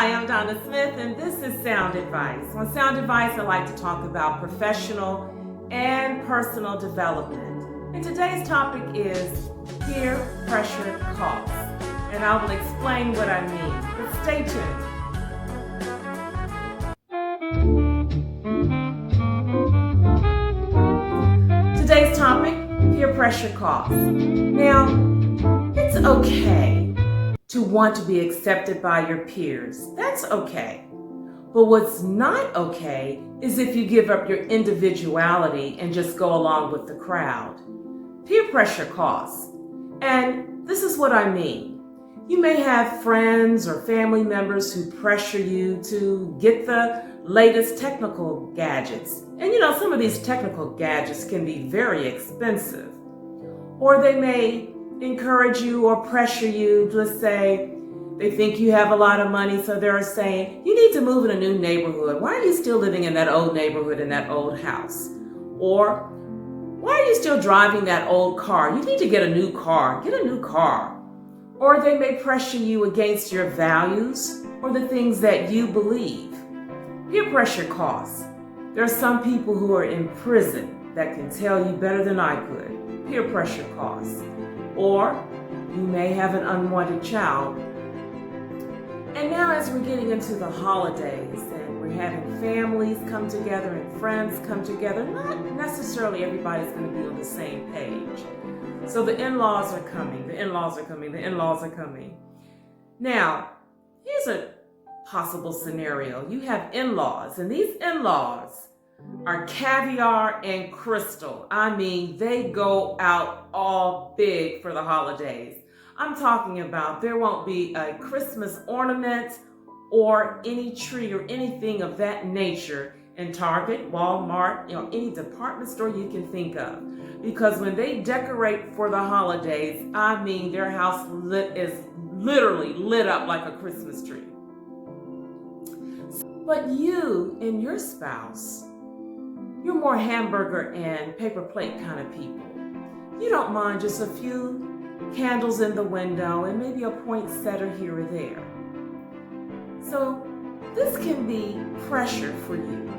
Hi, I'm Donna Smith, and this is Sound Advice. On Sound Advice, I like to talk about professional and personal development. And today's topic is peer pressure costs. And I will explain what I mean, but stay tuned. Today's topic, peer pressure costs. Now, it's okay to want to be accepted by your peers. That's okay. But what's not okay is if you give up your individuality and just go along with the crowd. Peer pressure costs. And this is what I mean. You may have friends or family members who pressure you to get the latest technical gadgets. And some of these technical gadgets can be very expensive. Or they may encourage you or pressure you. Let's say they think you have a lot of money, so they're saying, you need to move in a new neighborhood. Why are you still living in that old neighborhood, in that old house? Or why are you still driving that old car? You need to get a new car. Get a new car. Or they may pressure you against your values or the things that you believe. Peer pressure costs. There are some people who are in prison that can tell you better than I could. Peer pressure costs. Or you may have an unwanted child. And now as we're getting into the holidays and we're having families come together and friends come together, not necessarily everybody's going to be on the same page. So the in-laws are coming, the in-laws are coming, the in-laws are coming. Now, here's a possible scenario. You have in-laws, and these in-laws are caviar and crystal. I mean, they go out all big for the holidays. I'm talking about there won't be a Christmas ornament or any tree or anything of that nature in Target, Walmart, any department store you can think of. Because when they decorate for the holidays, I mean, their house is literally lit up like a Christmas tree. But you and your spouse, you're more hamburger and paper plate kind of people. You don't mind just a few candles in the window and maybe a poinsettia here or there. So this can be pressure for you.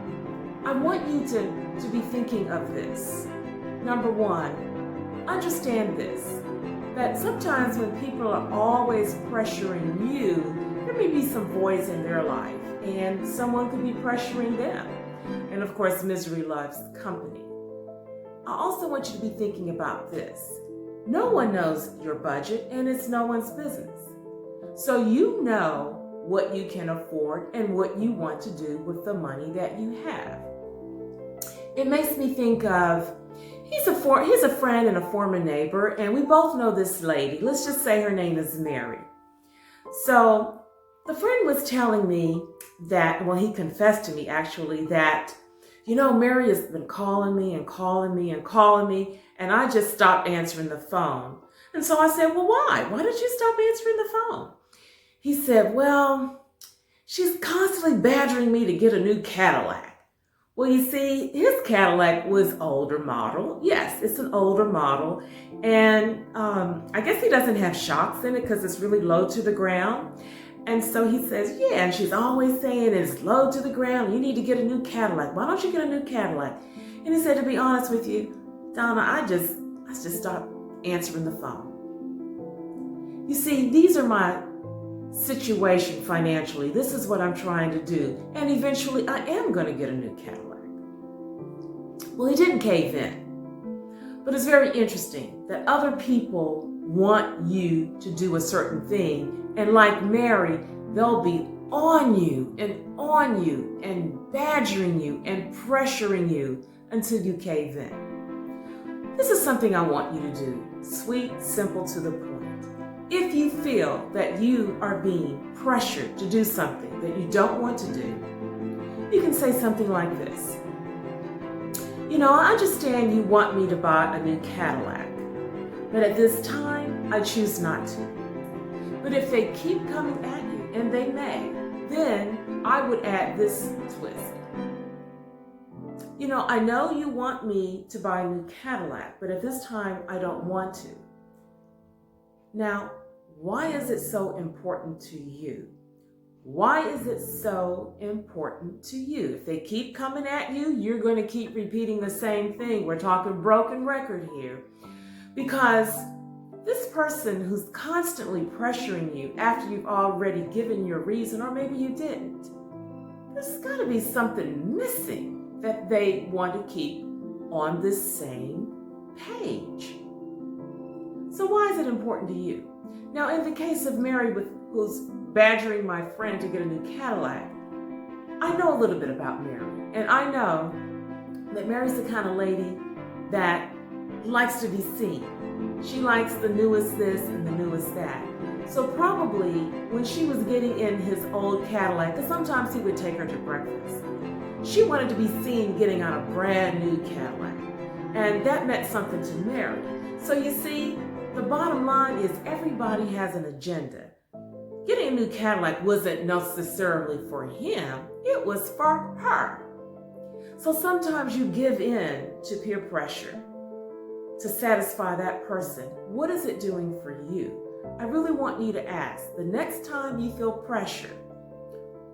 I want you to be thinking of this. Number one, understand this, that sometimes when people are always pressuring you, there may be some voids in their life and someone could be pressuring them. And of course, misery loves company. I also want you to be thinking about this. No one knows your budget, and it's no one's business. So you know what you can afford and what you want to do with the money that you have. It makes me think of, he's a friend and a former neighbor, and we both know this lady. Let's just say her name is Mary. So the friend was telling me that, well, he confessed to me actually that, Mary has been calling me and calling me and calling me, and I just stopped answering the phone. And so I said, well, why? Why did you stop answering the phone? He said, well, she's constantly badgering me to get a new Cadillac. Well, you see, his Cadillac was older model. Yes, it's an older model. And I guess he doesn't have shocks in it because it's really low to the ground. And so he says, yeah, and she's always saying it's low to the ground. You need to get a new Cadillac. Why don't you get a new Cadillac? And he said, to be honest with you, Donna, I just stopped answering the phone. You see, these are my situation financially. This is what I'm trying to do. And eventually I am going to get a new Cadillac. Well, he didn't cave in. But it's very interesting that other people want you to do a certain thing. And like Mary, they'll be on you and badgering you and pressuring you until you cave in. This is something I want you to do. Sweet, simple, to the point. If you feel that you are being pressured to do something that you don't want to do, you can say something like this. I understand you want me to buy a new Cadillac, but at this time, I choose not to. But if they keep coming at you, and they may, then I would add this twist. I know you want me to buy a new Cadillac, but at this time, I don't want to. Now, why is it so important to you? Why is it so important to you? If they keep coming at you, you're going to keep repeating the same thing. We're talking broken record here. Because this person who's constantly pressuring you after you've already given your reason, or maybe you didn't, there's got to be something missing that they want to keep on this same page. So why is it important to you? Now, in the case of Mary, who's badgering my friend to get a new Cadillac, I know a little bit about Mary, and I know that Mary's the kind of lady that likes to be seen. She likes the newest this and the newest that. So probably when she was getting in his old Cadillac, because sometimes he would take her to breakfast, she wanted to be seen getting on a brand new Cadillac. And that meant something to Mary. So you see, the bottom line is everybody has an agenda. Getting a new Cadillac wasn't necessarily for him, it was for her. So sometimes you give in to peer pressure to satisfy that person. What is it doing for you? I really want you to ask, the next time you feel pressure,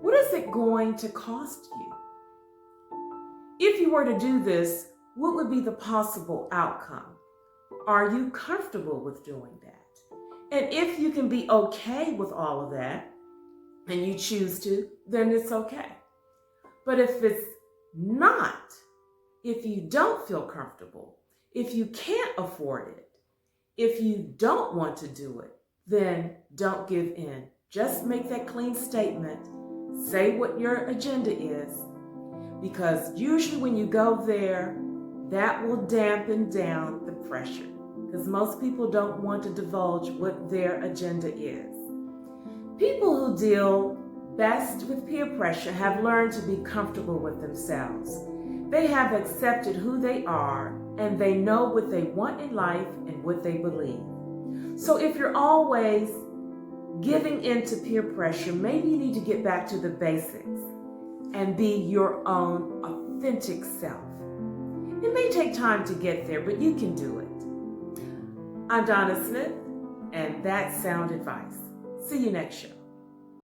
what is it going to cost you? If you were to do this, what would be the possible outcome? Are you comfortable with doing that? And if you can be okay with all of that, and you choose to, then it's okay. But if it's not, if you don't feel comfortable, if you can't afford it, if you don't want to do it, then don't give in. Just make that clean statement. Say what your agenda is, because usually when you go there, that will dampen down the pressure, because most people don't want to divulge what their agenda is. People who deal best with peer pressure have learned to be comfortable with themselves. They have accepted who they are, and they know what they want in life and what they believe. So if you're always giving in to peer pressure, maybe you need to get back to the basics and be your own authentic self. It may take time to get there, but you can do it. I'm Donna Smith, and that's Sound Advice. See you next show.